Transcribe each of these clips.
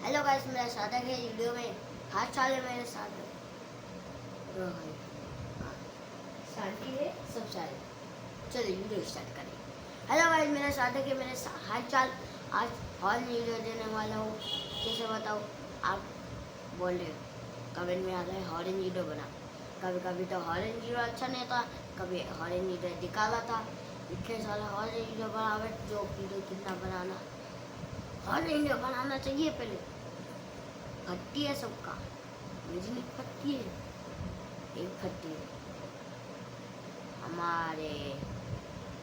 Hello guys, मेरा सादा है वीडियो में हाथ चाले मेरे साथ शांति है सब सारे। चलिए वीडियो स्टार्ट करें। हेलो गाइस, मेरा सादा है मेरे हाथ चाल। आज हॉल वीडियो देने वाला हूँ। कैसे बताऊँ? आप बोल रहे हो कमेंट में आ रहा है हॉरर वीडियो बना। कभी कभी तो हॉरर वीडियो अच्छा नहीं था, कभी हॉरर वीडियो निकाला था। इतने सारे हॉरर वीडियो बनावे जो वीडियो कितना बनाना हॉरर वीडियो बनाना चाहिए। पहले फट्टी है सबका, मेरी नहीं फट्टी है, एक फट्टी है हमारे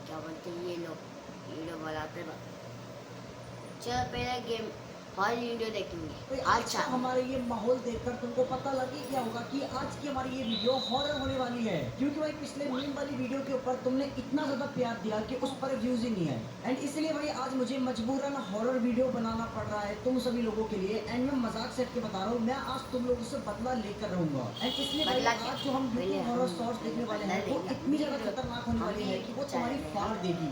क्या बोलते हैं ये लोग वीडियो बनाते वक्त। चलो पहले गेम हॉरर वीडियो देखेंगे। अच्छा, हमारे ये माहौल देखकर तुमको पता लगे क्या होगा कि आज की हमारी ये वीडियो हॉरर होने वाली है, क्योंकि भाई पिछले मीम वाली वीडियो के ऊपर तुमने इतना ज्यादा प्यार दिया कि उस पर व्यूज ही नहीं है। एंड इसलिए भाई आज मुझे मजबूरन हॉरर वीडियो बनाना पड़ रहा है तुम सभी लोगों के लिए। एंड मैं मजाक से के बता रहा हूँ, मैं आज तुम लोगों से बदला लेकर रहूंगा। एंड इसलिए भाई आज जो हम यूट्यूब हॉरर शॉर्ट्स देखने वाले हैं वो इतनी ज्यादा खतरनाक होने वाली है कि वो तुम्हारी फाड़ देगी।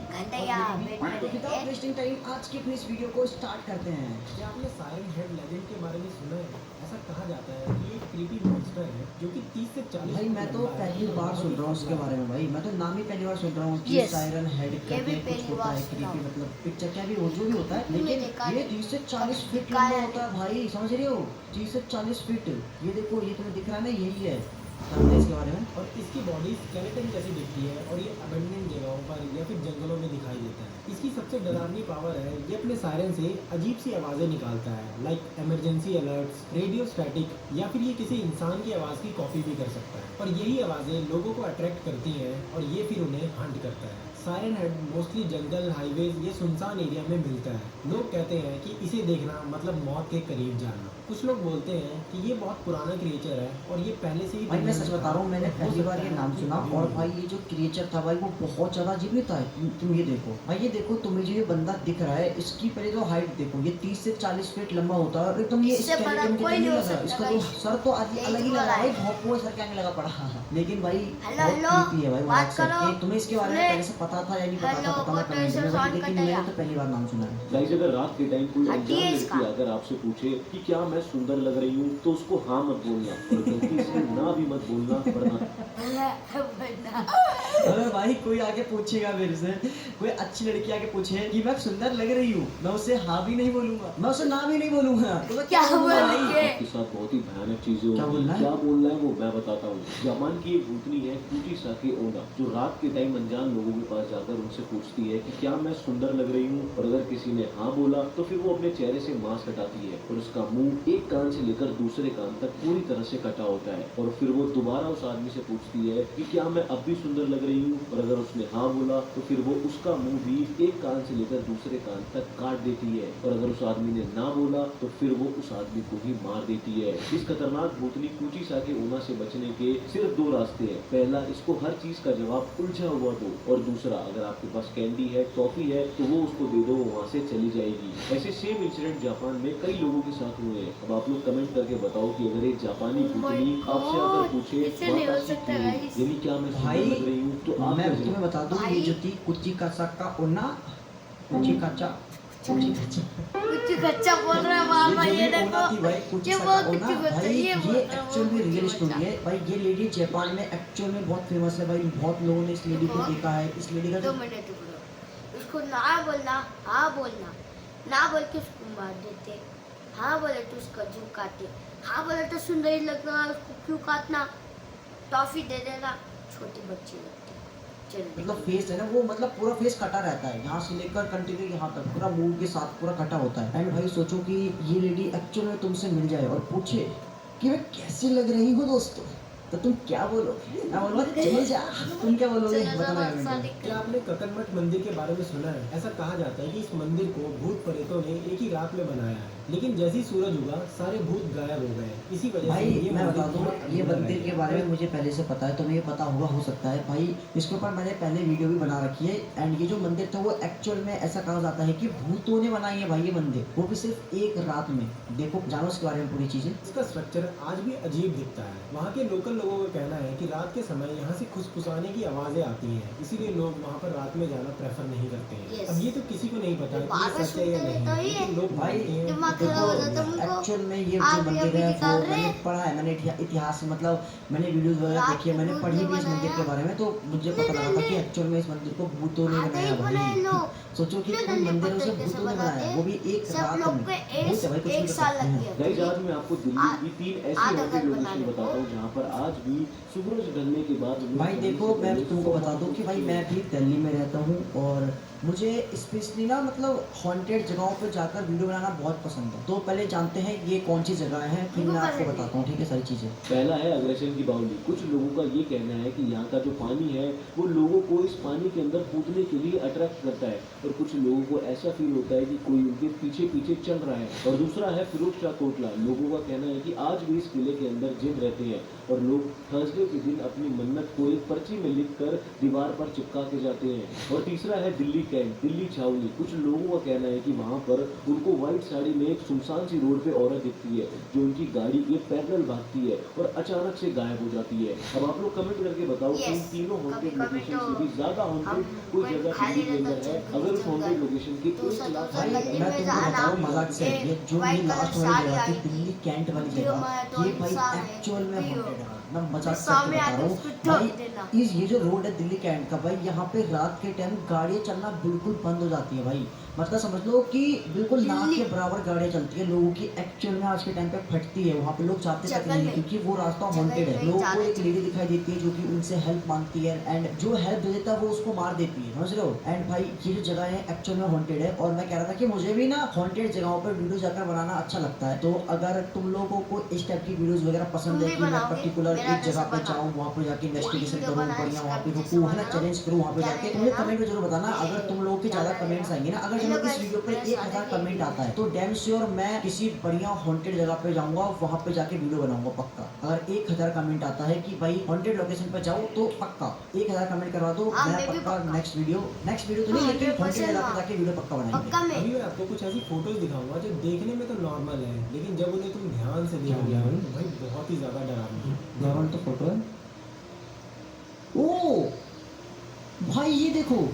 तो विदाउट वेस्टिंग टाइम आज की अपनी इस वीडियो को स्टार्ट करते हैं। क्या आपने साइरेन हेड लेजेंड के बारे में सुना है? ऐसा कहा जाता है कि एक क्रीपी मॉन्स्टर है जो कि 30 से 40 भाई मैं तो पहली बार सुन रहा हूँ उसके बारे में। भाई मैं तो नाम ही पहली बार सुन रहा हूँ कि Yes. सायरन हेड ये करके भी कुछ पहली होता बार है। सुना क्रीपी हूँ। मतलब पिक्चर क्या भी हो जो भी होता है, तुमने लेकिन देखा ये 30 से 40 फीट दिखाया लंबा है। होता है भाई, समझ रहे हो? 30 से 40 फीट। ये देखो, ये तुम्हें दिख रहा है ना, यही है। जानते हैं इसके बारे में? और इसकी बॉडी स्केलेटन जैसी दिखती है और ये अबेंडन जगहों पर या फिर जंगलों में दिखाई देता है। इसकी सबसे डरावनी पावर है ये अपने सायरन से अजीब सी आवाज़ें निकालता है, like emergency alerts, radio static, या फिर ये किसी इंसान की आवाज़ की कॉपी भी कर सकता है। और यही आवाज़ें लोगों को अट्रैक्ट करती हैं और ये फिर उन्हें हंट करता है। सायरन हेड मोस्टली जंगल, हाईवेज या सुनसान एरिया में मिलता है। लोग कहते हैं कि इसे देखना मतलब मौत के करीब जाना। कुछ लोग बोलते हैं कि ये बहुत पुराना क्रिएचर है और ये पहले से ही भाई मैं सच बता रहा हूँ, मैंने हो पहली बार सकता ये है नाम कि सुना। अभी और भी भाई ये जो क्रिएचर था भाई वो बहुत ज्यादा अजीब नहीं था। तुम ये देखो भाई, ये देखो तुम्हें जो ये बंदा दिख रहा है इसकी पहले तो हाइट देखो, ये 30 से 40 फीट लंबा होता है और एकदम ये इससे बड़ा स्केलेटन कोई नहीं नहीं हो लगा। सकता इसका तो भाई। सर तो यही अलग ही तो लगा बोला भाई, है। भौंकू सर क्या लगा पड़ा। लेकिन भाई हेलो, बहुत हेलो, creepy है भाई। बात मजाक से करो। तुम्हें इसके बारे में सुने? पहले से पता था या नहीं पता था हेलो, बताना वो तो कमेंट ऐसे में भाई, साउंड लेकिन कटेगा। मैंने तो पहली बार नाम सुना है। गाइस, अगर रात के टाइम कोई हड्डी अनजान है लड़की इसका। अगर आपसे पूछे कि क्या मैं सुंदर लग रही हूँ तो उसको हाँ मत बोलना और गलती से ना भी मत बोलना, वरना अगर भाई कोई आके पूछेगा मेरे से, कोई अच्छी लड़की आके पूछे कि मैं सुंदर लग रही हूँ, मैं उसे हाँ भी नहीं बोलूंगा, मैं उसे ना भी नहीं बोलूंगा। तो मैं क्या बोलूंगा भाई? बोलेंगे? आपके साथ बहुत ही भयानक चीजें क्या होंगी। बोलना है? क्या बोलना है वो मैं बताता हूँ। जापान की एक भूतनी है क्यूटी साके ओना, जो रात के टाइम अनजान लोगों के पास जाकर उनसे पूछती है कि क्या मैं सुंदर लग रही हूँ, और अगर किसी ने हाँ बोला तो फिर वो अपने चेहरे से मांस हटाती है और उसका मुंह एक कान से लेकर दूसरे कान तक पूरी तरह से कटा होता है। और फिर वो दोबारा उस आदमी से पूछती है कि क्या मैं अब भी सुंदर लग रही हूँ, और अगर उसने हाँ बोला तो फिर वो उसका मुंह भी एक कान से लेकर दूसरे कान तक काट देती है, और अगर उस आदमी ने ना बोला तो फिर वो उस आदमी को ही मार देती है। इस खतरनाक भूतनी कुची साके ओना से बचने के सिर्फ दो रास्ते हैं। पहला, इसको हर चीज का जवाब उलझा हुआ दो, और दूसरा, अगर आपके पास कैंडी है, टॉफी है, तो वो उसको दे दो, वहाँ से चली जाएगी। ऐसे सेम इंसिडेंट जापान में कई लोगों के साथ हुए हैं। अब आप लोग कमेंट करके बताओ कि अगर एक जापानी भूतनी आपसे आकर पूछे इससे नहीं हो सकता guys। यानी क्या मैं सुंदर भाई लग रही हूँ, तो आप मैं क्या जवाब तुम्हें बता दूं, ये भाई। जो थी कुची काचा का ओना, कुची काचा, कुची काचा, कुछ कच्चा बोल रहा है मामा, ये जो भी ओना थी देखो। भाई, कुची ये काचा बहुत ओना कुछ बच्चा, भाई, ये बोल ये रहा है एक्चुअल में वो रियल कुछ स्टोरी बच्चा। है भाई। ये लेडी जापान में एक्चुअल में बहुत फेमस है भाई। बहुत लोगों ने इस लेडी को देखो। देखा है। इस लेडी का 2 मिनट रुको। उसको ना बोलना, हाँ बोलना, ना बोल के उसको मार देते, हाँ बोले तो उसका जू काटे, हाँ बोले तो सुंदर ही लगना, उसको क्यों काटना, टॉफी दे देना, छोटी बच्ची लगती है। चल मतलब फेस है ना वो, मतलब पूरा फेस कटा रहता है, यहाँ से लेकर कंटिन्यू यहाँ तक पूरा मुंह के साथ पूरा कटा होता है। एंड भाई सोचो कि ये लेडी एक्चुअल में तुमसे मिल जाए और पूछे कि मैं कैसी लग रही हूँ दोस्तों, तो तुम क्या बोलोगे? मैं बोलूँगा चले जा। तुम क्या बोलोगे? चलो बताना जरा कमेंट में। शादी क्या आपने ककनमठ मंदिर के बारे में सुना है? ऐसा कहा जाता है कि इस मंदिर को भूत प्रेतों ने एक ही रात में बनाया है, लेकिन जैसे ही सूरज उगा सारे भूत गायब हो गए। इसी वजह भाई से ये मैं मंदिर बता दूं, बहुत ये अधूरा मंदिर रह के गया। बारे में मुझे पहले से पता है, तुम्हें ये पता हुआ हो सकता है भाई। इसके ऊपर मैंने पहले वीडियो भी बना रखी है। एंड ये जो मंदिर था वो एक्चुअल में ऐसा कहा जाता है कि भूतों ने बनाई है भाई ये मंदिर, वो भी सिर्फ एक रात में। देखो जानो इसके बारे में पूरी चीजें। इसका स्ट्रक्चर आज भी अजीब दिखता है। वहाँ के लोकल लोगों का कहना है कि रात के समय यहाँ से खुसफुसाने की आवाजें आती हैं, इसीलिए लोग वहाँ पर रात में जाना प्रेफर नहीं करते हैं। Yes. अब ये तो किसी को नहीं पता तो कि बाद ये में सच है या सुनते नहीं, तो ही है। लेकिन लोग भाई, मानते हैं जब कि दिमाग खराब हो जाता है उनको। एक्चुअल में ये आप जो ये मंदिर भी है निकाल वो रहे मैंने हैं। पढ़ा है, मैंने इतिहास मतलब मैंने वीडियोस वगैरह रात देखी है, को मैंने भूत पढ़ी ने भी इस मंदिर के बनाया। बारे में, तो मुझे इतने पता लगा था कि डंडे। एक्चुअल में इस मंदिर को भूतों ने आधे बनाया ही बनाए भाई। लोग। सोचो कि इतने कोई डंडे मंदिर है उसे पत्थर कैसे भूतों ने बनाते बनाया, हैं? वो भी एक सब रात लोग में। को भूत है भाई, कुछ एक भी कर साल सकते लग हैं। गया। गाइस आज मैं आपको दिल्ली आ- की 3 ऐसी आधा हॉन्टेड घर लोकेशन बनाने को। बताता हूँ जहाँ पर आज भी सूरज ढलने के बाद लोग भाई जाने देखो से मैं पहले तुमको 100 बता बार दूं कि भाई सोचते मैं हैं। भी दिल्ली में रहता हूँ और मुझे स्पेशली ना मतलब हॉन्टेड जगहों पे जाकर वीडियो बनाना बहुत पसंद है। तो पहले जानते हैं ये कौन सी जगह है, फिर हमको मैं आपको पसंद है। बताता हूँ, ठीक है, सारी चीज़ें। पहला है अग्रेशन की बाउंड्री। कुछ लोगों का ये कहना है कि यहाँ का जो पानी है वो लोगों को इस पानी के अंदर कूदने के लिए अट्रैक्ट करता है और कुछ लोगों को ऐसा फील होता है कि कोई उनके पीछे पीछे चल रहा है। और दूसरा है फिरोज शाह कोटला। लोगों का कहना है कि आज भी इस किले के अंदर जिन रहते हैं और लोग थर्सडे के दिन अपनी मन्नत को एक पर्ची में लिख कर दीवार पर चिपका के जाते हैं। और तीसरा है दिल्ली कैंट, दिल्ली छावनी। कुछ लोगों का कहना है कि वहाँ पर उनको व्हाइट साड़ी में एक सुनसान सी रोड पे औरत दिखती है जो उनकी गाड़ी के पैरेलल भागती है और अचानक से गायब हो जाती है। अब आप लोग कमेंट करके बताओ कि इन Yes, तीनों हॉन्टेड कभी-कभी लोकेशन तो से भी ज्यादा हम हॉन्टेड कोई कोई जगह खाली दिल्ली के रहता अंदर है। जंगल अगर उस जंगल, हॉन्टेड लोकेशन के तो 1 लाख भाई गली मैं में तुमको जाना, बताऊं मजाक से, एक ये जो white ये color लास्ट वाली साड़ी जगह थी आई थी, दिल्ली कैंट वाली जो जगह, मैं तो ये भाई इंसान है, एक्चुअल में भी हो। हॉन्टेड है। मैं मजाक से सामने बता आके रहा हूँ उसको ठोक भाई। देना। ये जो रोड है दिल्ली कैंट का भाई, यहाँ पे रात के टाइम गाड़ियाँ चलना बिल्कुल बंद हो जाती है भाई। मतलब समझ लो कि बिल्कुल ना दिल्ली। के बराबर गाड़ियाँ चलती है, लोगों की एक्चुअल में आज के टाइम पे फटती है, वहाँ पे लोग जाते तक जंगल नहीं है में। क्योंकि वो रास्ता जंगल हॉन्टेड है। में लोगों को जाना एक चाहिए। लेडी दिखाई देती है जो कि उनसे हेल्प मांगती है एंड जो हेल्प दे देता है वो उसको मार देती है, समझ रहे हो। एंड भाई ये जो जगह है एक्चुअल में हॉन्टेड है और मैं कह रहा था कि मुझे भी ना हॉन्टेड जगहों पर वीडियो जाकर बनाना अच्छा लगता है। तो अगर तुम लोगों को इस टाइप की वीडियोस वगैरह पसंद तुम है भी कि मैं बनाओगे, पर्टिकुलर मेरा एक जगह जैसा पे बनाओ। जाऊँ, वहाँ पर जाके इन्वेस्टिगेशन वीडियो करूँ, बनाए, बढ़िया वहाँ पे इसका रुकूँ, है ना, जैसा चैलेंज करूँ वहाँ पे क्या जाके। रहेगा मुझे ना? कमेंट में जरूर बताना ये अगर तुम लोगों के क्या ज्यादा रहेगा? कमेंट्स आएंगे ना, अगर हेलो चलो इस guys, वीडियो पे मेरा 1000 सादा कमेंट के आता है तो डैम श्योर मैं किसी बढ़िया हॉन्टेड जगह पे जाऊंगा, वहाँ पे जाके वीडियो बनाऊंगा पक्का। अगर 1000 कमेंट आता है कि भाई हॉन्टेड लोकेशन पे जाओ तो पक्का 1000 कमेंट करवा दो, हाँ, मैं मैं भी पक्का पक्का। नेक्स्ट वीडियो तो नहीं लेकिन 100% हॉन्टेड जगह पे हाँ। जाके वीडियो पक्का बनाएंगे। पक्का में। अभी मैं आपको कुछ ऐसी फोटोज दिखाऊंगा जो देखने में तो नॉर्मल है, लेकिन जब उन्हें तुम ध्यान से क्या हो देखोगे गया भाई? तो भाई बहुत ही ज्यादा डरावनी है। नॉर्मल तो फोटो है। ओ भाई ये देखो,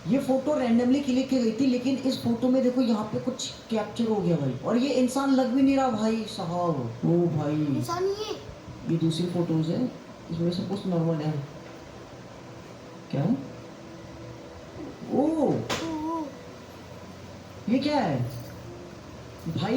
ये फोटो रैंडमली क्लिक की गई थी लेकिन इस फोटो में देखो यहाँ पे कुछ कैप्चर हो गया भाई, और ये इंसान लग भी नहीं रहा भाई साहब। ओ भाई इंसान ही है। ये दूसरी फोटोज है, इसमें सब कुछ नॉर्मल है। क्या है? ओ ओ, ये क्या है भाई?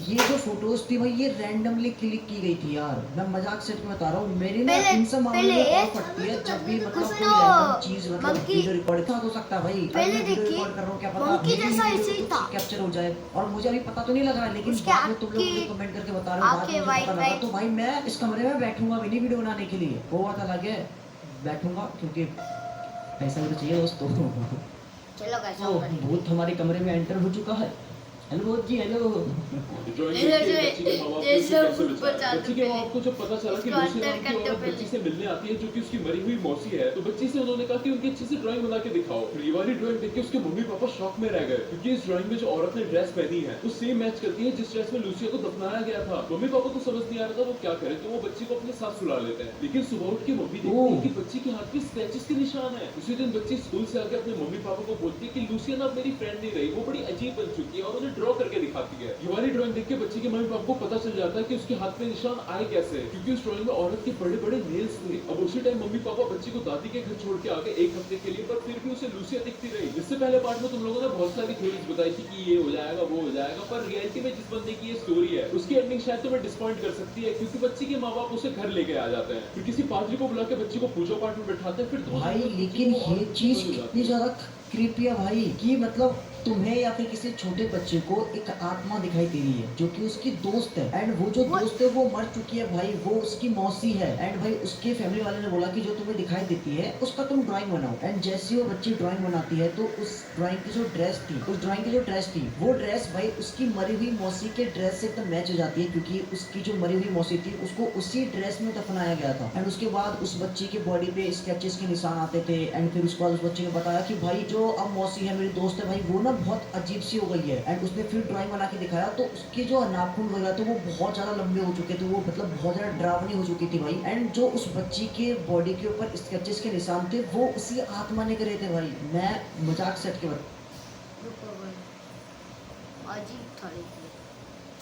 ये जो फोटोज थी भाई ये रैंडमली क्लिक की गई थी यार, मैं मजाक से तुम्हें बता रहा हूँ। मेरी ना पहले- इन सब मामलों में पहले और फटती है जब भी मतलब कुछ कोई तो रैंडम चीज मतलब monkey- वीडियो रिकॉर्ड हो सकता है भाई। पहले वीडियो देखिए, रिकॉर्ड कर रहा हूँ, क्या पता monkey मेरी जैसा वीडियो ऐसे ही में था। कुछ कैप्चर हो जाए, और मुझे अभी पता तो नहीं लग रहा है लेकिन उसके बाद में तुम लोग मुझे आँखें- कमेंट करके बता रहे हो, बाद में आँखें मुझे पता लगा white- तो भाई मैं इस कमरे में बैठूंगा भी नहीं वीडियो बनाने के लिए, वो बात अलग है, बैठूंगा क्योंकि पैसा भी तो चाहिए दोस्तों। चलो guys, ओ हम करेंगे। भूत हमारे कमरे में एंटर हो चुका है। हेलो भूत जी, हेलो। ड्राइंग जैसे- बच्ची के माँ बाप को जैसे कैसे भूत बचाया। बचा बच्ची के माँ बाप को जब पता चला कि इसको लूसी अंदर नाम की करते औरत पहले। बच्ची से मिलने आती है जो कि उसकी मरी हुई मौसी है, तो बच्ची से उन्होंने कहा कि उनकी अच्छे से ड्राइंग बना के दिखाओ। फिर ये वाली ड्राइंग देख के उसके मम्मी पापा शॉक में रह गए क्योंकि इस ड्राइंग में जो औरत ने ड्रेस पहनी है वो सेम मैच करती है जिस ड्रेस में लूसिया को दफनाया गया था। मम्मी पापा को समझ नहीं आ रहा था वो क्या करे, तो वो बच्ची को अपने साथ सुला लेते हैं। लेकिन सुबह उठ के मम्मी देखती है कि बच्ची के हाथ पे स्क्रैचेस के निशान है। उसी दिन बच्ची स्कूल से आके अपने मम्मी पापा को बोलती है कि लूसिया ना अब मेरी फ्रेंड नहीं रही, वो बड़ी अजीब बन चुकी है, और उन्हें ड्रॉ करके दिखाती है। ये वाली ड्राइंग देख के बच्ची के मम्मी पापा को पता चल जाता है कि उसके हाथ पे निशान आए कैसे, क्योंकि उस ड्राइंग में औरत के बड़े बड़े नेल्स थे। अब उसी टाइम मम्मी पापा बच्ची को दादी के घर छोड़ के आ गए 1 हफ्ते के लिए, पर फिर भी उसे लूसिया दिखती रही। इससे पहले पार्ट में तुम लोगों ने बहुत सारी थ्योरीज बताई थी कि ये हो जाएगा वो हो जाएगा, पर रियलिटी में जिस बंदे की ये स्टोरी है उसकी एंडिंग शायद तुम्हें डिसपॉइंट कर सकती है, क्योंकि बच्ची के माँ बाप उसे घर लेके आ जाते हैं, फिर किसी पादरी को बुला के बच्ची को पूजा पाठ में बैठाते हैं। फिर भाई लेकिन ये चीज कितनी ज्यादा क्रीपी है भाई कि मतलब तुम्हें या फिर किसी छोटे बच्चे को एक आत्मा दिखाई दे रही है जो कि उसकी दोस्त है, एंड वो जो दोस्त है वो मर चुकी है भाई, वो उसकी मौसी है। एंड भाई उसके फैमिली वाले ने बोला कि जो तुम्हें दिखाई देती है उसका तुम ड्राइंग बनाओ। एंड जैसे वो बच्ची ड्राइंग बनाती है तो उस ड्राइंग की जो ड्रेस थी, उस ड्राइंग की जो ड्रेस थी वो ड्रेस भाई उसकी मरी हुई मौसी के ड्रेस से एकदम मैच हो जाती है, क्योंकि उसकी जो मरी हुई मौसी थी उसको उसी ड्रेस में दफनाया गया था। एंड उसके बाद उस बच्ची के बॉडी पे स्केचेस के निशान आते थे। एंड फिर उसके बाद उस बच्चे ने बताया कि भाई जो अब मौसी है मेरी दोस्त है भाई वो ना बहुत अजीब सी हो गई है। एंड उसने फिर ड्राइंग बना के दिखाया तो उसके जो नाखून वगैरह थे वो बहुत ज्यादा लंबे हो चुके थे, वो मतलब बहुत ज्यादा डरावनी हो चुकी थी भाई। एंड जो उस बच्ची के बॉडी के ऊपर स्केचेस के निशान थे वो उसी आत्मा ने करे थे भाई। मैं मजाक से हट के रुको भाई, अजीब थोड़ी थी।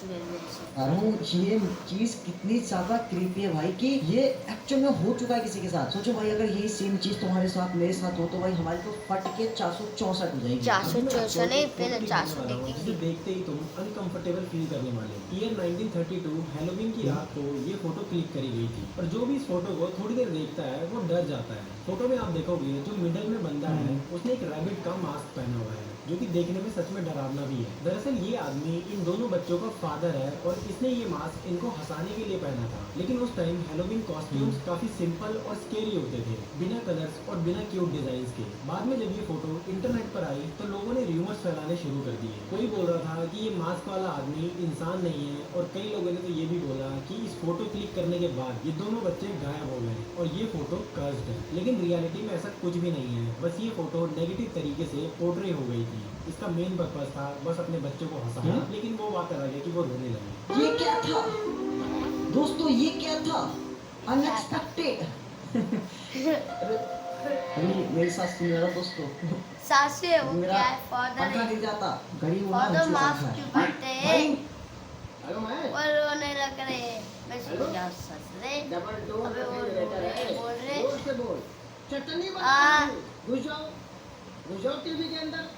चुड़ैल मेरे से। अरे ये चीज कितनी ज्यादा क्रीपी है भाई कि ये एक्चुअल में हो चुका है किसी के साथ। सोचो भाई अगर यही सेम चीज तुम्हारे साथ मेरे साथ हो तो भाई हमारी तो फट के 464 हो जाएगी। 464 नहीं, पहले जिसे 400 देखते ही तुम अनकंफर्टेबल फील करने वाले हो। ईयर 1932 हैलोवीन की रात को ये फोटो क्लिक करी गई थी और जो भी इस फोटो को थोड़ी देर देखता है वो डर जाता है। फोटो में आप देखोगे जो मिडल में बंदा है उसने एक रैबिट का मास्क पहना हुआ है जो कि देखने में सच में डरावना भी है। दरअसल ये आदमी इन दोनों बच्चों का फादर है और इसने ये मास्क इनको हंसाने के लिए पहना था। लेकिन उस टाइम हैलोवीन कॉस्ट्यूम्स काफी सिंपल और स्केरी होते थे, बिना कलर्स और बिना क्यूट डिजाइन के। बाद में जब ये फोटो इंटरनेट पर आई तो लोगों ने र्यूमर्स फैलाने शुरू कर दिए। कोई बोल रहा था कि ये मास्क वाला आदमी इंसान नहीं है और कई लोगों ने तो ये भी बोला कि इस फोटो क्लिक करने के बाद ये दोनों बच्चे गायब हो गए और ये फोटो कर्स्ड है। लेकिन रियलिटी में ऐसा कुछ भी नहीं है, बस ये फोटो नेगेटिव तरीके से पोर्ट्रे हो गई थी। इसका मेन पर्पस था बस अपने बच्चों को हंसाना, लेकिन वो बात अलग है कि वो रोने लगे। ये क्या था दोस्तों, ये क्या था अनएक्सपेक्टेड। अभी मेरे साथ सुन रहा दोस्तों, सासे वो मेरा क्या है फादर पंखा है। गिर जाता, घड़ी होना फादर जो मास्क पंखा क्यों है। पहनते हैं? हेलो मैं और रोने लग रहे। मैं सुन जा ससुरे। डबल अबे वो बोल रहे जोर से बोल। चटनी आ। घुस जाओ टीवी के अंदर।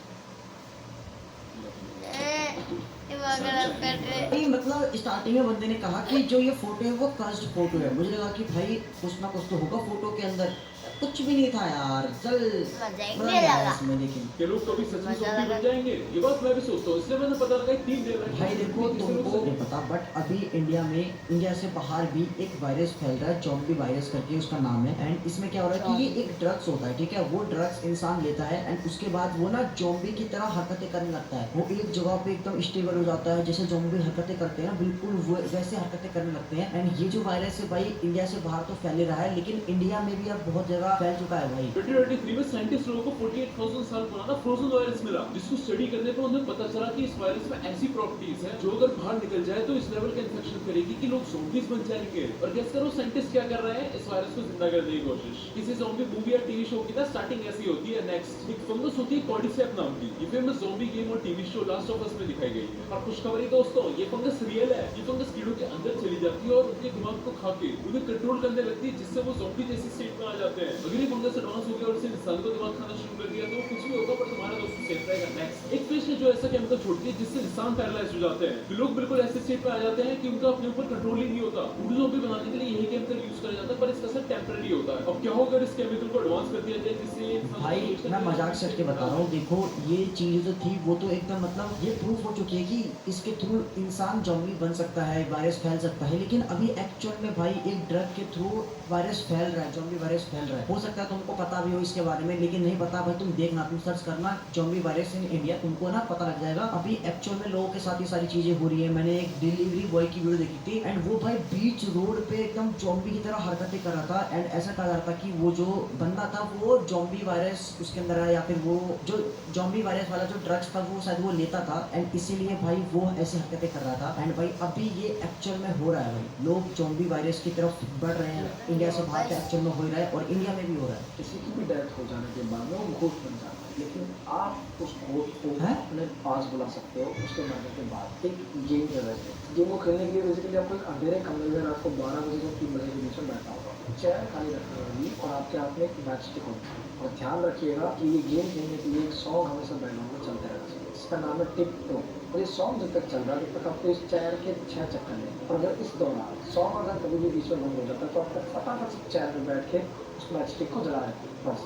ये वगैरह कर रहे। नहीं मतलब स्टार्टिंग में बंदे ने कहा कि जो ये फोटो है वो कर्स्ड फोटो है। मुझे लगा कि भाई कुछ ना कुछ तो होगा फोटो के अंदर, कुछ भी नहीं था यार। चल मजा ही बड़ा नहीं गया लगा। इसमें लेकिन कि लोग कभी सच में मजा ज़ॉम्बी लगा। बन जाएंगे, ये बात मैं भी सोचता हूँ। इसलिए मैंने पता लगा 3 दिन भाई देखो तुमको नहीं पता बट अभी इंडिया से बाहर भी एक वायरस फैल रहा है, ज़ॉम्बी वायरस करके उसका नाम है। एंड इसमें क्या हो रहा है कि ये एक ड्रग्स होता है, ठीक है। वो ड्रग्स इंसान लेता है एंड उसके बाद वो ना ज़ॉम्बी की तरह हरकतें करने लगता है। वो एक जगह पे एकदम स्टेबल हो जाता है, जैसे ज़ॉम्बी हरकतें करते हैं ना, बिल्कुल वैसे हरकतें करने लगते हैं। एंड ये जो वायरस है भाई इंडिया से बाहर तो फैल रहा है, लेकिन इंडिया में भी अब बहुत जगह फैल चुका है भाई। 2023 में साइंटिस्ट लोगों को 48,000 साल पुराना फ्रोजन वायरस मिला, जिसको स्टडी करने पर उन्हें पता चला कि इस वायरस में ऐसी प्रॉपर्टीज है जो अगर बाहर निकल जाए तो इस लेवल का इन्फेक्शन करेगी कि लोग ज़ॉम्बीज बन जाएंगे। और गेस करो साइंटिस्ट क्या कर रहे हैं? इस वायरस को जिंदा करने की कोशिश। किसी ज़ॉम्बी मूवी या टीवी शो की ना स्टार्टिंग ऐसी होती है। नेक्स्ट एक फंगस होती है कॉर्डिसेप नाम की। ये फेमस ज़ॉम्बी गेम और TV show last of us में दिखाई गई है। और खुशखबरी दोस्तों, ये फंगस रियल है। ये फंगस कीड़ों के अंदर चली जाती है और उनके दिमाग को खा के उन्हें कंट्रोल करने लगती है, जिससे वो ज़ॉम्बी जैसी स्टेट में आ जाते हैं। अगर ये फंगस एडवांस हो गया और इसे इंसान को दिमाग खाना शुरू कर दिया तो कुछ भी होगा पर तुम्हारा दोस्त सेफ रहेगा। नेक्स्ट एक फिश है जो ऐसा केमिकल छोड़ती है जिससे इंसान पैरालाइज हो जाते हैं। तो लोग बिल्कुल ऐसे स्टेट में आ जाते हैं कि उनका अपने ऊपर कंट्रोल ही नहीं होता। उनको ज़ॉम्बी बनाने के लिए यही केमिकल यूज किया जाता है, पर इसका असर टेम्परेरी होता है। अब क्या होगा अगर इस केमिकल को एडवांस कर दिया जाए जिससे भाई मैं मजाक से के बता रहा हूँ, देखो ये चीज जो थी वो तो एकदम मतलब ये प्रूफ हो चुकी है कि इसके थ्रू इंसान ज़ॉम्बी बन सकता है, वायरस फैल सकता है। लेकिन अभी एक्चुअल में भाई एक ड्रग के थ्रू वायरस फैल रहा है, ज़ॉम्बी वायरस फैल रहा है। हो सकता है तुमको पता भी हो इसके बारे में, लेकिन नहीं पता भाई तुम देखना, तुम सर्च करना ज़ॉम्बी वायरस इन इंडिया, तुमको ना पता लग जाएगा। अभी एक्चुअल में लोगों के साथ ये सारी चीजें हो रही है। मैंने एक डिलीवरी बॉय की वीडियो देखी थी एंड वो भाई बीच रोड पे एकदम ज़ॉम्बी की तरह हरकतें कर रहा था। एंड ऐसा कहा जा रहा था कि वो जो बंदा था वो ज़ॉम्बी वायरस उसके अंदर है, या फिर वो जो ज़ॉम्बी वायरस वाला जो ड्रग्स था वो शायद वो लेता था एंड इसीलिए भाई वो ऐसी हरकतें कर रहा था। एंड भाई अभी ये एक्चुअल में हो रहा है भाई, लोग ज़ॉम्बी वायरस की तरफ बढ़ रहे हैं। इंडिया से बाहर तो एक्चुअल में हो रहा है और इंडिया में भी हो रहा है। किसी की भी डेथ हो जाने के बाद में वो घोट बन जाता है, लेकिन आप उस घोट को हैं? अपने पास बुला सकते हो उसके मरने के बाद। एक गेम है वैसे, गेम को खेलने के लिए बेसिकली आपको एक अंधेरे कमरे में रात को 12 बजे से 3 बजे के बीच में बैठा होगा, चेयर खाली रखनी होगी और आपके हाथ में एक मैच स्टिक होगी। और ध्यान रखिएगा कि ये गेम खेलने के लिए एक सॉन्ग हमेशा बैकग्राउंड में चलता रहना चाहिए, इसका नाम है टिक टॉक। और ये सॉन्ग जब तक चल रहा है तब तक आपको इस चेयर के 6 चक्कर लें। और अगर इस दौरान सॉन्ग अगर कभी भी बीच में बंद हो जाता है तो आपको फटाफट से चेयर पर बैठ के उस मैच स्टिक को जला है, बस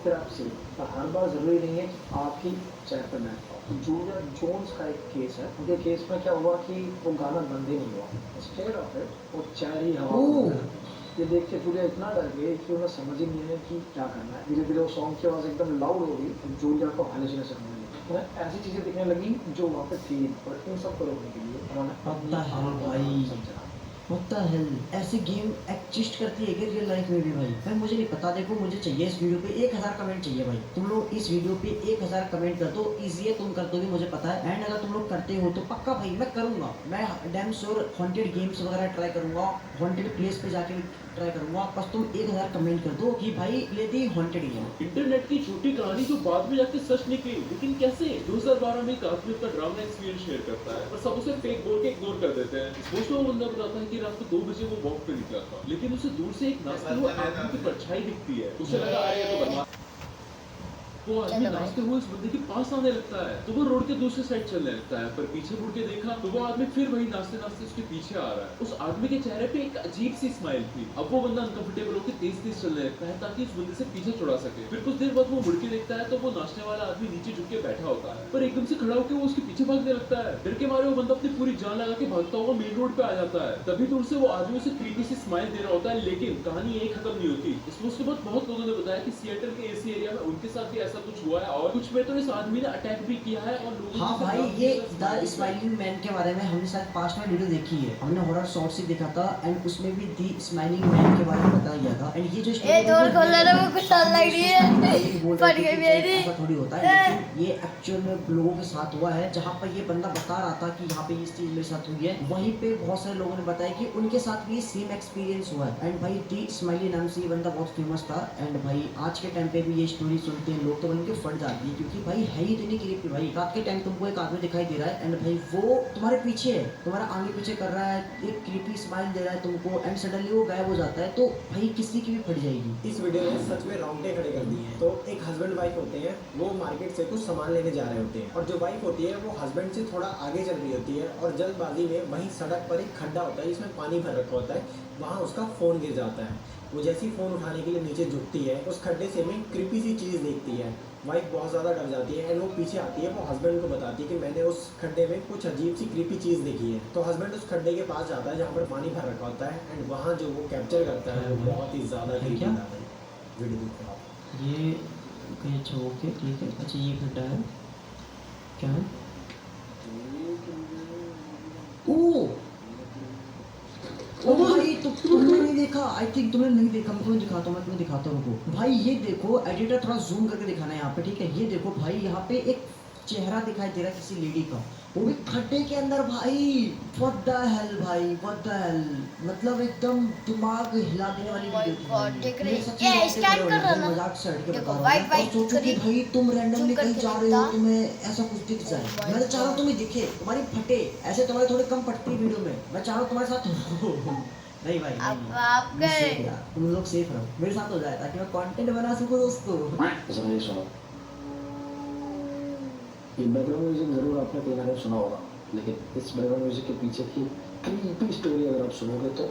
फिर आप सीख। और हर बार ज़रूरी नहीं है कि आप ही चेयर पर बैठ पाओ। तो जूलिया जोन्स का एक केस है, उनके केस में क्या हुआ कि वो गाना बंद ही नहीं हुआ, स्टेट ऑफ इट वो चेयर ही हवा में उड़ गई। ये देख के जूलिया इतना डर गई कि उन्हें समझ ही नहीं है कि क्या करना है। धीरे धीरे वो सॉन्ग की आवाज़ एकदम लाउड हो गई, जूलिया को हालुसिनेशन होने लगी, उन्हें ऐसी चीज़ें दिखने लगी जो वहाँ पे थी। और इन सब को रोकने के लिए उन्होंने पता है भाई। समझा What the hell? ऐसे गेम एग्जिस्ट करती है क्या रियल लाइफ में भी भाई? भाई मुझे नहीं पता, देखो मुझे चाहिए इस वीडियो पे 1000 कमेंट चाहिए भाई। तुम लोग इस वीडियो पे 1000 कमेंट कर दो, इजी है, तुम कर दोगे मुझे पता है। एंड अगर तुम लोग करते हो तो पक्का भाई मैं करूंगा, मैं डैम श्योर हॉन्टेड गेम्स वगैरह ट्राई करूंगा, हॉन्टेड प्लेस पे जाके भी ट्राई करूंगा। बस तुम 1000 कमेंट कर दो कि भाई ले दी हॉन्टेड गेम। इंटरनेट की छोटी कहानी जो बाद में जाके सच निकली, लेकिन कैसे? 2012 में एक आदमी अपना ड्रामा एक्सपीरियंस शेयर करता है और सब उसे फेक बोल के इग्नोर कर देते हैं। पोस्ट में वो बंदा बताता है कि रात को 2 बजे वो वॉक पे निकला था, लेकिन उसे दूर से एक नाचते हुए आदमी की परछाई दिखती है। उसे लगा अरे ये तो बदमाश। वो आदमी नाचते हुए उस बंदे के पास आने लगता है तो वो रोड के दूसरे साइड चलने लगता है, पर पीछे मुड़ के देखा तो वो आदमी फिर वही नाचते नाचते उसके पीछे आ रहा है। उस आदमी के चेहरे पे एक अजीब सी स्माइल थी। अब वो बंदा अनकंफर्टेबल होकर तेज तेज चलने लगता है ताकि उस बंदे से पीछे छुड़ा सके। फिर कुछ देर बाद वो मुड़ के देखता है तो वो नाचने वाला आदमी नीचे झुक के बैठा होता है, पर एकदम से खड़ा होकर वो उसके पीछे भागने लगता है। डर के मारे वो बंदा अपनी पूरी जान लगा के भागता हुआ मेन रोड पे आ जाता है। तभी दूर से वो आदमी उसे क्रीपी सी स्माइल दे रहा होता है, लेकिन कहानी यही खत्म नहीं होती। इसमें उसके बाद बहुत लोगों ने बताया कि सिएटल के एसी एरिया में उनके साथ भी ऐसा कुछ हुआ है और कुछ में तो इस आदमी ने अटैक भी किया है और लोगों हाँ ने भाई, इसे ये काफी द स्माइलिंग मैन के बारे में हमने शायद पास्ट में वीडियो देखी है, हमने हॉरर शॉर्ट्स ही देखा था एंड उसमें भी दी स्माइलिंग मैन के बारे में बताया गया था। एंड ये जो ये डोर खोल रहा है, वो कुछ साल लग रही है, फट गई मेरी। ऐसा थोड़ी होता है, लेकिन ये एक्चुअल में लोगों के साथ हुआ है। जहाँ पर ये बंदा बता रहा था कि यहाँ पे इस चीज मेरे साथ हुई है, वहीं पे बहुत सारे लोगों ने बताया कि उनके साथ भी सेम एक्सपीरियंस हुआ है। एंड भाई दी स्माइली नाम से ये बंदा बहुत फेमस था। एंड भाई आज के टाइम पे भी ये स्टोरी सुनते हैं लोग तो उनके फट जाती है, क्योंकि भाई है ही इतनी क्रीपी। भाई रात के टाइम तुमको एक आदमी दिखाई दे रहा है एंड भाई वो तुम्हारे पीछे है, तुम्हारा आगे पीछे कर रहा है, एक क्रीपी स्माइल दे रहा है तुमको एंड सडनली वो गायब हो जाता है, तो भाई किसी की भी फट जाएगी। इस वीडियो ने सच में रोंगटे खड़े कर दिए हैं। तो एक हस्बैंड वाइफ होते हैं, वो मार्केट से कुछ सामान लेने जा रहे होते हैं और जो वाइफ होती है वो हस्बैंड से थोड़ा आगे चल रही होती है और जल्दबाजी में वहीं सड़क पर एक खड्डा होता है जिसमें पानी भर रखा होता है, वहाँ उसका फ़ोन गिर जाता है। वो जैसी फ़ोन उठाने के लिए नीचे झुकती है, उस खड्डे से में क्रीपी सी चीज़ देखती है। वाइफ बहुत ज़्यादा डर जाती है एंड वो पीछे आती है, वो हस्बैंड को बताती है कि मैंने उस खड्डे में कुछ अजीब सी क्रीपी चीज़ देखी है। तो हस्बैंड उस खड्डे के पास जाता है जहाँ पर पानी भर रखा होता है एंड वहाँ जो वो कैप्चर करता है वो बहुत ही ज़्यादा क्रीपी था। वीडियो देखो आप। ये अच्छा ओके ठीक है। अच्छा ये खड्डा है क्या है? ओ ओ भाई तुमने नहीं देखा, आई थिंक तुमने नहीं देखा। मैं तुम्हें दिखाता हूँ रुको। भाई ये देखो, एडिटर थोड़ा जूम करके दिखाना है यहाँ पे, ठीक है? ये देखो भाई, यहाँ पे एक चेहरा दिखाई दे रहा है किसी लेडी का, वो भी खड्डे के अंदर। भाई व्हाट द हेल भाई, व्हाट द हेल, मतलब एकदम दिमाग हिला देने वाली वीडियो थी भाई। देख रहे मैं सच्ची ये बात स्कैन कर रहा ना, मजाक से हट के देखो बता रहा वाइट हूँ। वाइट और सोचो कि भाई तुम रैंडमली कहीं जा रहे हो, तुम्हें ऐसा कुछ दिख जाए। मैं तो चाह रहा हूँ तुम्हें दिखे, तुम्हारी फटे, ऐसे तुम्हारे थोड़े कम फटती वीडियो में। मैं चाह रहा हूँ तुम्हारे साथ नहीं भाई अब नहीं। आप तुम गए safe यार, तुम लोग सेफ रहो, मेरे साथ हो जाए ताकि मैं कंटेंट बना सकूं दोस्तों। जरा ये सुनो, ये बैकग्राउंड म्यूजिक जरूर आपने कहीं ना कहीं सुना होगा, लेकिन इस बैकग्राउंड म्यूजिक के पीछे की क्रीपी स्टोरी अगर आप सुनोगे तो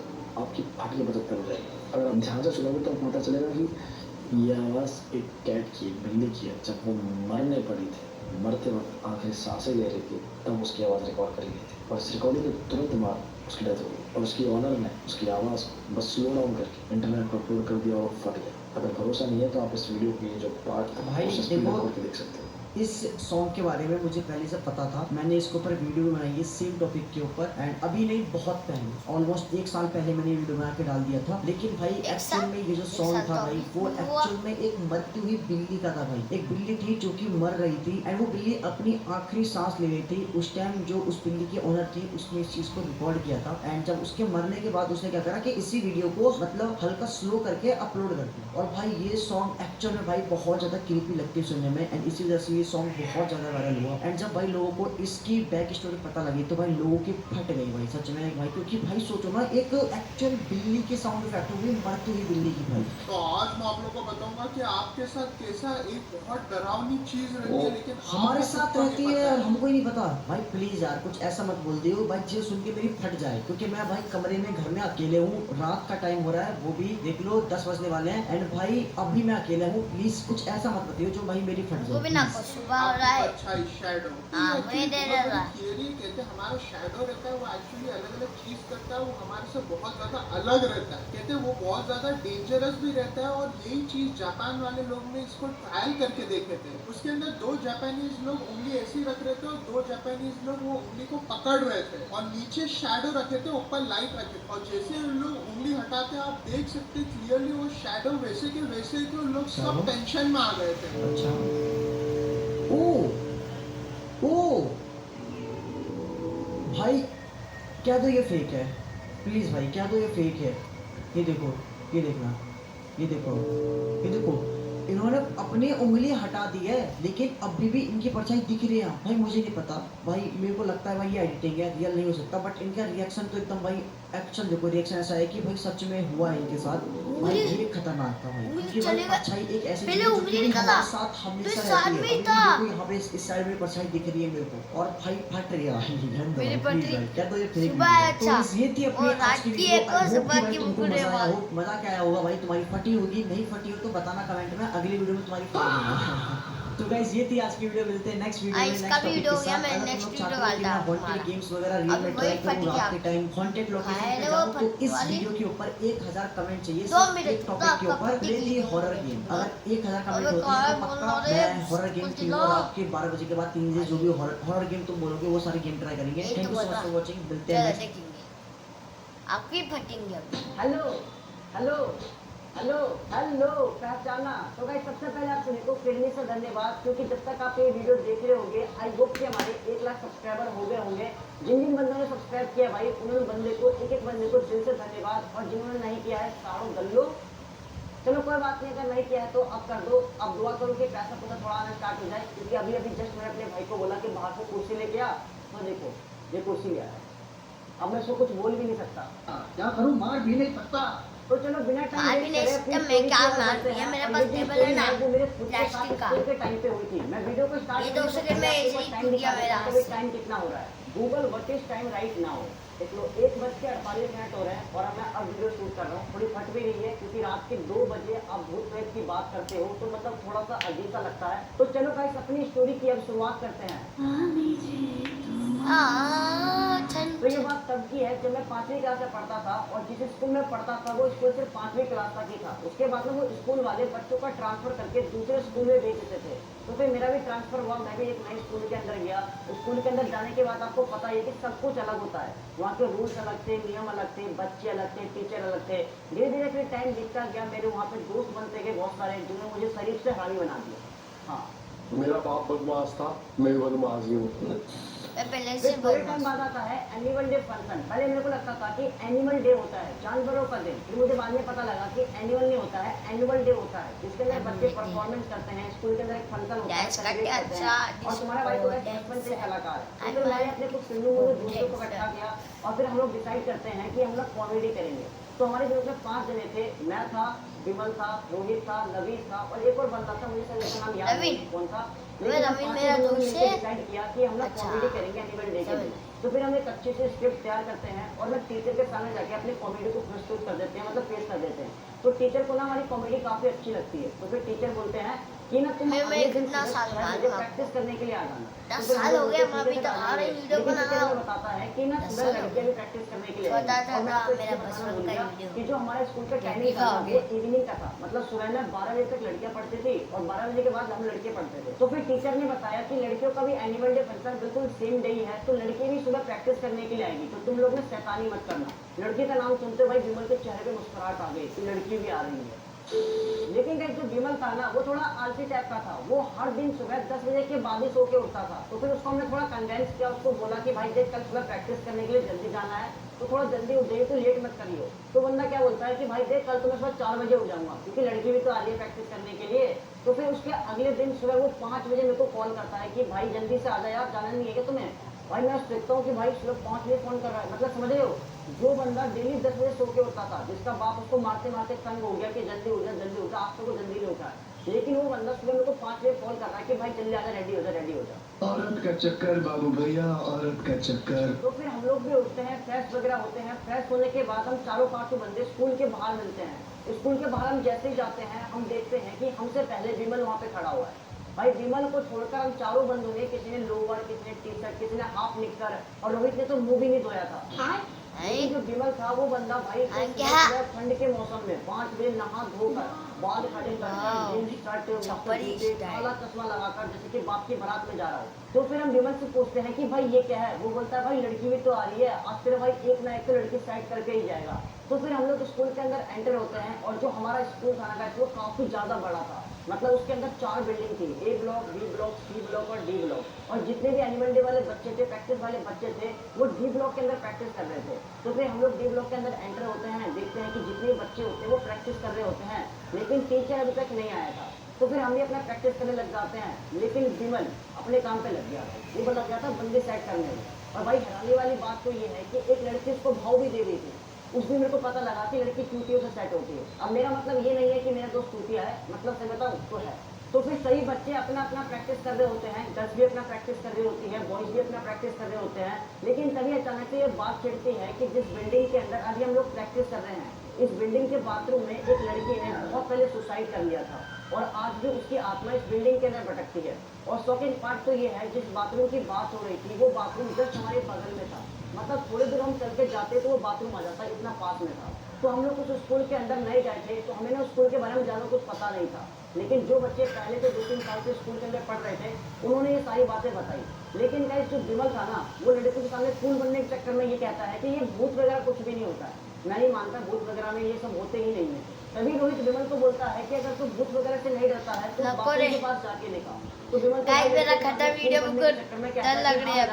आपकी फाट के पचहत्तर हो जाएगी। अगर आप ध्यान से सुनोगे तो आपको पता चलेगा कि ये आवाज़ एक कैट की, बिल्ली की है। जब वो मरने पड़ी थी, मरते वक्त आखिरी सांसें ले रही थी, तब उसकी आवाज़ रिकॉर्ड करी गई थी और इस रिकॉर्डिंग के तुरंत बाद उसकी डेथ हो गई और उसकी ऑनर ने उसकी आवाज़ बस स्लो डाउन करके इंटरनेट पर अपलोड कर दिया और फट गया। अगर भरोसा नहीं है तो आप इस वीडियो की जो पार्ट भाई उसे स्पीड देखो, करके देख सकते हो। इस सॉन्ग के बारे में मुझे पहले से पता था, मैंने इसके ऊपर वीडियो भी बनाई है सेम टॉपिक के ऊपर। एंड अभी नहीं, बहुत पहले, ऑलमोस्ट 1 साल पहले मैंने वीडियो बना के डाल दिया था। लेकिन भाई एक्चुअल में ये जो सॉन्ग था भाई, वो एक्चुअल में एक मरती हुई बिल्ली का था भाई। एक बिल्ली थी जो कि मर रही थी एंड वो बिल्ली अपनी आखिरी सांस ले रही थी। उस टाइम जो उस बिल्ली की ओनर थी उसने इस चीज को रिकॉर्ड किया था एंड जब उसके मरने के बाद उसने क्या करा कि इसी वीडियो को मतलब हल्का स्लो करके अपलोड कर दिया। और भाई ये सॉन्ग एक्चुअल में भाई बहुत ज्यादा क्रीपी लगती है सुनने में एंड इसी वजह से ये सॉन्ग बहुत ज्यादा वायरल हुआ। एंड जब भाई लोगों को इसकी बैक स्टोरी पता लगी तो भाई लोगों की फट गई भाई सच में भाई, क्योंकि भाई सोचो ना, एक एक्चुअल बिल्ली के साउंड इफेक्ट हुई मरती हुई बिल्ली की भाई। तो आज मैं आप लोगों को बताऊंगा कि आपके साथ कैसा एक बहुत डरावनी चीज रहती है, लेकिन हमारे आपको साथ सबको रहती नहीं है पता और हमको ही नहीं पता। भाई प्लीज यार कुछ ऐसा मत बोल दियो भाई जो सुन के मेरी फट जाए, क्योंकि मैं भाई कमरे में घर में अकेले हूँ, रात का टाइम हो रहा है, वो भी देख लो 10 बजने वाले हैं एंड भाई अभी मैं अकेले हूँ। प्लीज कुछ ऐसा मत बताइए जो भाई मेरी फट वो भी जाए। ना please। सुबह हो रहा है। परछाई शैडो हाँ, वही दे रहा था। थियरी कहते हैं हमारा शैडो रहता है वो एक्चुअली अलग अलग चीज करता है, वो हमारे से बहुत ज्यादा अलग रहता है। कहते हैं वो बहुत ज्यादा डेंजरस भी रहता है, और यही चीज जापान वाले लोग ने इसको ट्रायल करके देखे थे। उसके अंदर 2 जापानीज लोग उंगली ऐसी रख रहे थे और 2 जापानीज लोग वो उंगली को पकड़ रहे थे और नीचे शैडो रखे थे, ऊपर लाइट रखे थे, और जैसे उन लोग उंगली हटाते आप देख सकते क्लियरली वो शैडो वैसे के वैसे ही थे, उन लोग सब टेंशन में आ गए थे। अच्छा। ओ भाई, क्या तो ये फेक है? प्लीज भाई, क्या तो ये फेक है? ये देखो, ये देखना, ये देखो, ये देखो, इन्होंने अपनी उंगली हटा दी है लेकिन अभी भी इनकी परछाई दिख रही है। भाई मुझे नहीं पता भाई, मेरे को लगता है भाई ये एडिटिंग है, रियल नहीं हो सकता, बट इनका रिएक्शन तो एकदम भाई, एक्शन देखो, रिएक्शन ऐसा है कि भाई सच में हुआ है इनके साथ। भाई ये खतरनाक था भाई, क्योंकि भाई चलेगा। परछाई एक ऐसी पहले चीज है जो उंगली कि निकाला, हमारे साथ तो हमेशा साथ रहती में है। ही अभी था। देखो यहाँ पे इस साइड में परछाई दिख रही है मेरे को, और भाई फट रही है भाई, मेरी प्लीज पटरी भाई, क्या तो ये फेक सुबह है। वीडियो है। अच्छा, तो ये थी अपनी और आज रात की की वीडियो। एक और I hope सुबह कि भाई की तुमको मुकुट मजा आया रेवाल। हो। मजा क्या आया होगा भाई, तुम्हारी फटी होगी, नहीं फटी हो तो बताना कमेंट में, अगली वीडियो में तुम्हारी फाड़ दूंगा। तो गाइस ये थी आज की वीडियो, मिलते हैं नेक्स्ट वीडियो में इसका नेक्स्ट भी टॉपिक वीडियो के हो गया, साथ। मैं अगर तुम नेक्स्ट लोग वीडियो चाहते हो कि मैं डालता हूँ हॉन्टेड तुम्हारा। गेम्स वगैरह रियल अब में वही ट्राई करूँ, फटी रात के आप। टाइम हॉन्टेड लोकेशन है पे ना वो जाऊँ, तो फटी इस वाली? वीडियो के ऊपर 1000 कमेंट चाहिए 2 सिर्फ मिनट एक टॉपिक के आपका ऊपर, फटी रियली की हॉरर है। गेम। अगर 1000 कमेंट अबे होते हैं कौन तो बोल पक्का रहा है? मैं हॉरर गेम कुछ तीनों लो। रात के 12 बजे के बाद 3 बजे जो भी हॉरर गेम तुम बोलोगे वो सारे गेम ट्राई करेंगे। यही थैंक तो यू सो बोल मच रहा। फॉर वॉचिंग, मिलते हैं चलो नेक्स्ट। देखेंगे, आपकी फटेंगे अभी। हेलो हेलो हेलो हेलो, पहचाना? तो गाइस सबसे पहले आप सभी को फिरने से धन्यवाद, क्योंकि जब तक आप ये वीडियो देख रहे होंगे, आई होप कि हमारे 1 लाख सब्सक्राइबर हो गए होंगे। जिन जिन बंदों ने सब्सक्राइब किया भाई, उन्होंने बंदे को एक एक बंदे को दिल से धन्यवाद, और जिन्होंने नहीं किया है सारों गल्लो। चलो कोई बात नहीं, अगर नहीं किया है तो अब कर दो। अब दुआ करो कि पैसा थोड़ा आना स्टार्ट हो जाए, क्योंकि अभी अभी जस्ट मैंने अपने भाई को बोला कि बाहर से कुर्सी लेके आ, तो देखो ये कुर्सी ले आया। अब मैं इसको कुछ बोल भी नहीं सकता, क्या करूँ, मार भी नहीं सकता। तो चलो बिना टाइम मार भी वेस्ट नहीं करे सकता, अपनी मैं स्टोरी क्या की ओर मार बढ़ते दिया, हैं। मेरे और पास ये जो टेबल है स्टोरी ना, जो मेरे खुद के साथ प्लास्टिक का। स्कूल के टाइम पे हुई थी। मैं वीडियो को स्टार्ट ये 2 सेकंड में ऐसे ही टाइम टूट गया दिखा मेरा देता हाथ हूँ, से। टाइम कितना हो रहा है। Google what is time right now, देख लो 1:48 हो रहे हैं, और मैं अब वीडियो शूट कर रहा हूँ। थोड़ी फट भी रही है, क्योंकि रात के 2 बजे आप भूत प्रेत की बात करते हो, तो मतलब थोड़ा सा अजीब सा लगता है। तो चलो गाइस अपनी स्टोरी की अब शुरुआत करते हैं। तो ये बात तब की है जब मैं 5वीं क्लास में पढ़ता था, और जिस स्कूल में पढ़ता था वो स्कूल सिर्फ 5वीं क्लास तक ही था। उसके बाद में वो स्कूल वाले बच्चों का ट्रांसफर करके दूसरे स्कूल में भेज देते थे। तो फिर मेरा भी ट्रांसफर हुआ, मैं भी एक नए स्कूल के अंदर गया। स्कूल के अंदर जाने के बाद आपको पता है कि सब कुछ अलग होता है। वहाँ के रूल्स अलग थे, नियम अलग थे, बच्चे अलग थे, टीचर अलग थे। धीरे धीरे फिर टाइम बीतता गया, मेरे वहाँ पे दोस्त बनते गए बहुत सारे, जिन्होंने मुझे शरीफ से हावी बना दिया। हाँ, मेरा बाप बदमाश था, मैं बदमाश ही हूँ। पहले से फिर थोड़े टाइम बाद आता है एनिमल डे फंक्शन। पहले मेरे को लगता था कि एनिमल डे होता है, जानवरों का दिन। फिर मुझे बाद में पता लगा कि एनिमल नहीं होता है, एनुअल डे होता है, जिसके अंदर बच्चे परफॉर्मेंस करते हैं। स्कूल के अंदर एक फंक्शन होता है, Dance celebrate करके करते हैं। अच्छा, और तुम्हारा भाई तो एक बचपन से कलाकार है। तो फिर मैंने अपने कुछ फिल्मों में दोस्तों को इकट्ठा किया, और फिर हम लोग डिसाइड करते हैं कि हम लोग कॉमेडी करेंगे। तो हमारे ग्रुप में 5 जने थे, मैं था, विमल था, रोहित था, लवीज था, और एक और बंदा था, मुझे सर उसका नाम याद नहीं लवीन। कौन था। लवीन लेकिन हम मेरा पांचों लोगों ने दोस्त मिलकर है। डिसाइड किया कि हम लोग अच्छा। कॉमेडी करेंगे एनुअल डे के दिन। तो फिर हम एक अच्छे से स्क्रिप्ट तैयार करते हैं, और मैं टीचर के सामने जाके अपनी कॉमेडी को प्रस्तुत कर देते हैं, मतलब पेश कर देते हैं। तो टीचर को ना हमारी कॉमेडी काफी अच्छी लगती है। तो फिर टीचर बोलते हैं कि ना तुम मैं अगले दिन कितना सुबह साल 6 बाद बजे हूँ प्रैक्टिस करने के लिए आ जाना। 10 तो फिर हम साल लोग हो गए, बोलते हम हैं, अभी ठीक है, तक आ आ रहे जाएंगे। वीडियो लेकिन टीचर बना हमें बताता है कि ना 10 सुबह साल हो लड़कियां भी प्रैक्टिस करने के लिए छोटा आएंगी। और मैं था आपको मेरा इसलिए बताना बचपन भूल का गया वीडियो। कि जो हमारे स्कूल का टाइमिंग देखा था ना, होगा। वो इवनिंग का था। मतलब सुबह में 12 बजे तक लड़कियां पढ़ती थी, और 12 बजे के बाद हम लड़के पढ़ते थे। तो फिर टीचर ने बताया कि लड़कियों का भी एनुअल डे फंक्शन बिल्कुल सेम डे ही है, तो लड़की भी सुबह प्रैक्टिस करने के लिए आएगी। तो तुम लोग ने शैतानी मत करना। लड़की का नाम सुनते भाई विमल के चेहरे पे मुस्कुराहट आ गई कि लड़की भी आ रही है। लेकिन गाइस जो विमल था ना, वो थोड़ा आलसी टाइप का था। वो हर दिन सुबह 10 बजे के बाद ही सो के उठता था। तो फिर उसको हमने थोड़ा कन्वेंस किया, उसको बोला कि भाई देख कल सुबह प्रैक्टिस करने के लिए जल्दी जाना है, तो थोड़ा जल्दी उठ जाइए, तो लेट मत करियो। तो बंदा क्या बोलता है कि भाई देख कल तो मैं सुबह 4 बजे उठ जाऊंगा, क्योंकि लड़की भी तो आ रही है प्रैक्टिस करने के लिए। तो फिर उसके अगले दिन सुबह वो 5 बजे मेरे को कॉल करता है कि भाई जल्दी से आ जाए यार, जाना नहीं है क्या तुम्हें। भाई मैं देखता हूँ कि भाई सुबह 5 बजे फोन कर रहा है, मतलब समझ रहे हो। जो बंदा डेली 10 बजे सो के उठता था, जिसका बाप उसको मारते मारते तंग हो गया कि जल्दी उठा जल्दी उठा, आज तो जल्दी नहीं उठा, लेकिन वो बंदा सुबह मेरे को 5 बजे कॉल कर रहा है कि भाई जल्दी आजा, रेडी हो जा, रेडी हो जा। औरत का चक्कर बाबू भैया, औरत का चक्कर। तो फिर हम लोग भी उठते हैं, फ्रेश वगैरह होते हैं। फ्रेश होने के बाद हम चारों 5 बंदे स्कूल के बाहर मिलते हैं। स्कूल के बाहर हम जैसे ही जाते हैं, हम देखते हैं कि हमसे पहले विमल वहाँ पे खड़ा हुआ है। भाई विमल को छोड़कर हम चारों बंदों ने, किसी ने लोअर, किसी ने टी शर्ट, किसी ने हाफ निककर, और रोहित ने तो मुंह भी नहीं धोया था। लेकिन जो विमल था वो बंदा भाई ठंड के मौसम में 5 बजे नहा धोकर, बाल कटिंग कर, जींस शर्ट, काला चश्मा लगाकर, जैसे कि बाप की बारात में जा रहा हो। तो फिर हम विमल से पूछते हैं कि भाई ये क्या है? वो बोलता है भाई लड़की भी तो आ रही है, आज तेरा भाई एक ना एक तो लड़की साइड करके ही जाएगा। तो फिर हम लोग स्कूल के अंदर एंटर होते हैं, और जो हमारा स्कूल था ना वो काफी ज्यादा बड़ा था। मतलब उसके अंदर 4 बिल्डिंग थी, A block, B block, C block और डी ब्लॉक। और जितने भी एनुअल डे वाले बच्चे थे, प्रैक्टिस वाले बच्चे थे, वो डी ब्लॉक के अंदर प्रैक्टिस कर रहे थे। तो फिर हम लोग डी ब्लॉक के अंदर एंटर होते हैं, देखते हैं कि जितने बच्चे होते हैं वो प्रैक्टिस कर रहे होते हैं, लेकिन टीचर अभी तक नहीं आया था। तो फिर हम भी अपना प्रैक्टिस करने लग जाते हैं, लेकिन विमल अपने काम पे लग गया। वो लग गया था बंदे सेट करने में। और भाई हैरानी वाली बात तो ये है कि एक लड़की उसको भाव भी दे रही थी। उस दिन मेरे को पता लगा कि लड़की चूतियों से सेट होती है। अब मेरा मतलब ये नहीं है कि मेरा दोस्त चूतिया है, मतलब से बताऊं तो है। तो फिर सही बच्चे अपना अपना प्रैक्टिस कर रहे होते हैं, गर्ल्स भी अपना प्रैक्टिस कर रही होती है, बॉयज भी अपना प्रैक्टिस कर रहे होते हैं। लेकिन तभी अचानक से ये बात छिड़ती है कि जिस बिल्डिंग के अंदर अभी हम लोग प्रैक्टिस कर रहे हैं, इस बिल्डिंग के बाथरूम में एक लड़की ने बहुत पहले सुसाइड कर लिया था, और आज भी उसकी आत्मा इस बिल्डिंग के अंदर भटकती है। और सेकंड पार्ट तो ये है, जिस बाथरूम की बात हो रही थी वो बाथरूम जस्ट हमारे बगल में था। मतलब थोड़े दूर हम चल के जाते तो वो बाथरूम आ जाता, इतना पास में था। तो हम लोग उस स्कूल के अंदर नहीं गए थे, तो हमें ना स्कूल के बारे में ज़्यादा कुछ पता नहीं था। लेकिन जो बच्चे पहले से 2-3 साल से स्कूल के अंदर पढ़ रहे थे, उन्होंने ये सारी बातें बताई। लेकिन गाइस जो विमल था ना, वो लड़कों के सामने कूल बनने के चक्कर में ये कहता है कि ये भूत वगैरह कुछ भी नहीं होता है। मैं नहीं मानता, भूत वगैरह में ये सब होते ही नहीं है। तभी रोहित विमल को बोलता है कि अगर तू भूत वगैरह से नहीं डरता है तो बापू के पास जाके देखा। तो विमल गाइस मेरा खत्म वीडियो को डर लग रही है।